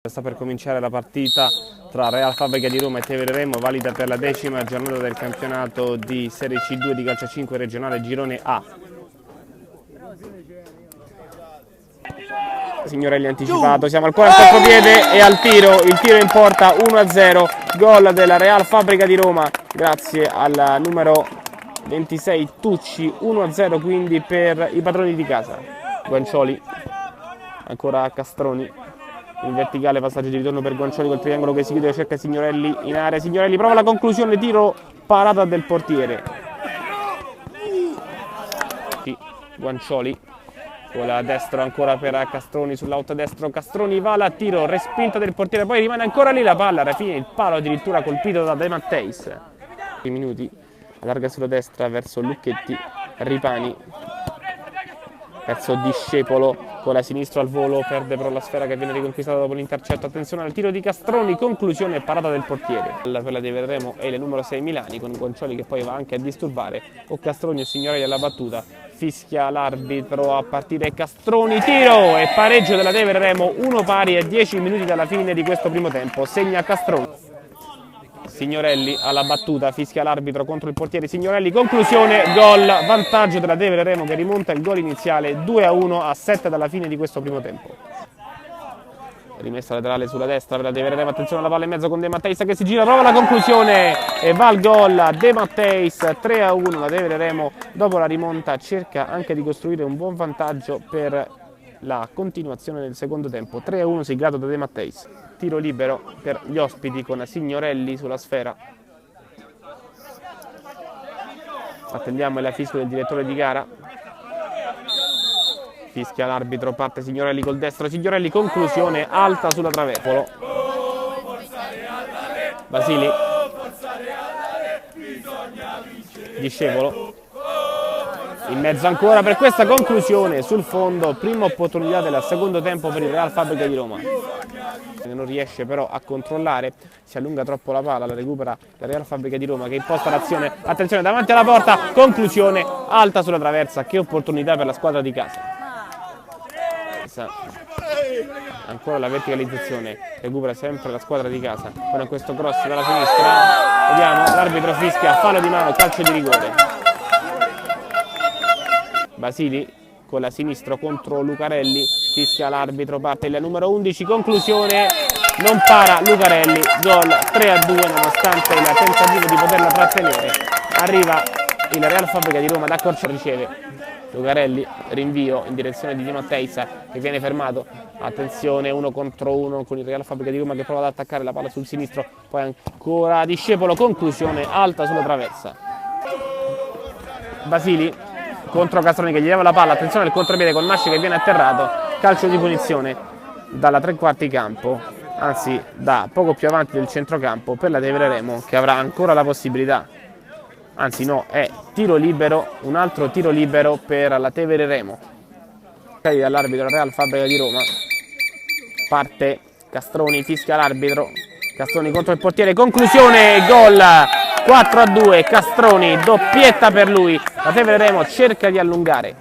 Sta per cominciare la partita tra Real Fabbrica di Roma e Tevere Remo, valida per la 10ª giornata del campionato di Serie C2 di calcio 5 regionale Girone A. Signorelli anticipato, siamo al 48 piede e al tiro, il tiro in porta 1-0, gol della Real Fabbrica di Roma grazie al numero 26 Tucci, 1-0 quindi per i padroni di casa. Guancioli, ancora Castroni. In verticale, passaggio di ritorno per Guancioli col triangolo che si chiude, cerca Signorelli in area. Signorelli prova la conclusione, tiro, parata del portiere. Guancioli con la destra ancora per Castroni sull'out destro. Castroni va la tiro, respinta del portiere, poi rimane ancora lì la palla. Alla fine il palo addirittura colpito da De Matteis. 3 minuti, allarga sulla destra verso Lucchetti, Ripani verso Discepolo con la sinistra al volo, perde però la sfera che viene riconquistata dopo l'intercetto. Attenzione al tiro di Castroni, conclusione e parata del portiere. Per la Tevere Remo e il numero 6 Milani con Guancioli che poi va anche a disturbare o Castroni o Signorelli alla battuta. Fischia l'arbitro a partire Castroni, tiro e pareggio della Tevere Remo, 1 pari e 10 minuti dalla fine di questo primo tempo. Segna Castroni. Signorelli alla battuta, fischia l'arbitro contro il portiere. Signorelli, conclusione, gol, vantaggio della Tevere Remo che rimonta il gol iniziale 2-1 a 7 dalla fine di questo primo tempo. Rimessa laterale sulla destra per la Tevere Remo, attenzione alla palla in mezzo con De Matteis che si gira, prova la conclusione e va al gol. De Matteis, 3-1, la Tevere Remo dopo la rimonta cerca anche di costruire un buon vantaggio per la continuazione del secondo tempo. 3-1 siglato da De Matteis. Tiro libero per gli ospiti con Signorelli sulla sfera. Attendiamo il fischio del direttore di gara. Fischia l'arbitro, parte Signorelli col destro. Signorelli, conclusione alta sulla traversa. Basili. Discepolo. In mezzo ancora per questa conclusione sul fondo, prima opportunità del secondo tempo per il Real Fabbrica di Roma. Non riesce però a controllare, si allunga troppo la palla, la recupera la Real Fabbrica di Roma che imposta l'azione, attenzione davanti alla porta, conclusione alta sulla traversa, che opportunità per la squadra di casa. Ancora la verticalizzazione, recupera sempre la squadra di casa, con questo cross dalla sinistra, vediamo, l'arbitro fischia, fallo di mano, calcio di rigore. Basili con la sinistra contro Lucarelli, fischia l'arbitro, parte il numero 11, conclusione, non para Lucarelli, gol 3-2 nonostante il tentativo di poterla trattenere. Arriva il Real Fabbrica di Roma da Corcia, riceve Lucarelli, rinvio in direzione di De Matteis che viene fermato, attenzione 1 contro 1 con il Real Fabbrica di Roma che prova ad attaccare la palla sul sinistro, poi ancora Discepolo, conclusione alta sulla traversa. Basili contro Castroni che gli dava la palla, attenzione al contropiede con Masci che viene atterrato, calcio di punizione dalla 3/4 campo, anzi da poco più avanti del centrocampo per la Tevere Remo che avrà ancora la possibilità, anzi no, è tiro libero, un altro tiro libero per la Tevere Remo. Dall'arbitro Real Fabbrica di Roma, parte Castroni, fischia l'arbitro, Castroni contro il portiere, conclusione, gol! 4-2, Castroni, doppietta per lui, la Tevere Remo cerca di allungare.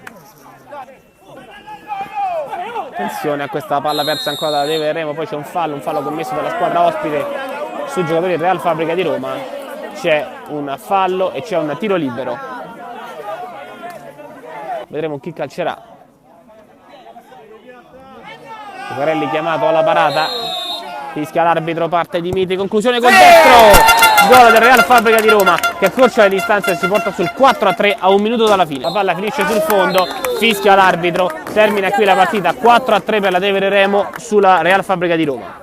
Attenzione a questa palla persa ancora dalla Tevere Remo, poi c'è un fallo commesso dalla squadra ospite sui giocatori del Real Fabbrica di Roma, c'è un fallo e c'è un tiro libero. Vedremo chi calcerà. Lucarelli chiamato alla parata, fischia l'arbitro, parte Dimitri, conclusione col destro! Gol del Real Fabbrica di Roma che accorcia le distanze e si porta sul 4-3 a 1 minuto dalla fine. La palla finisce sul fondo, fischia l'arbitro, termina qui la partita 4-3 per la Tevere Remo sulla Real Fabbrica di Roma.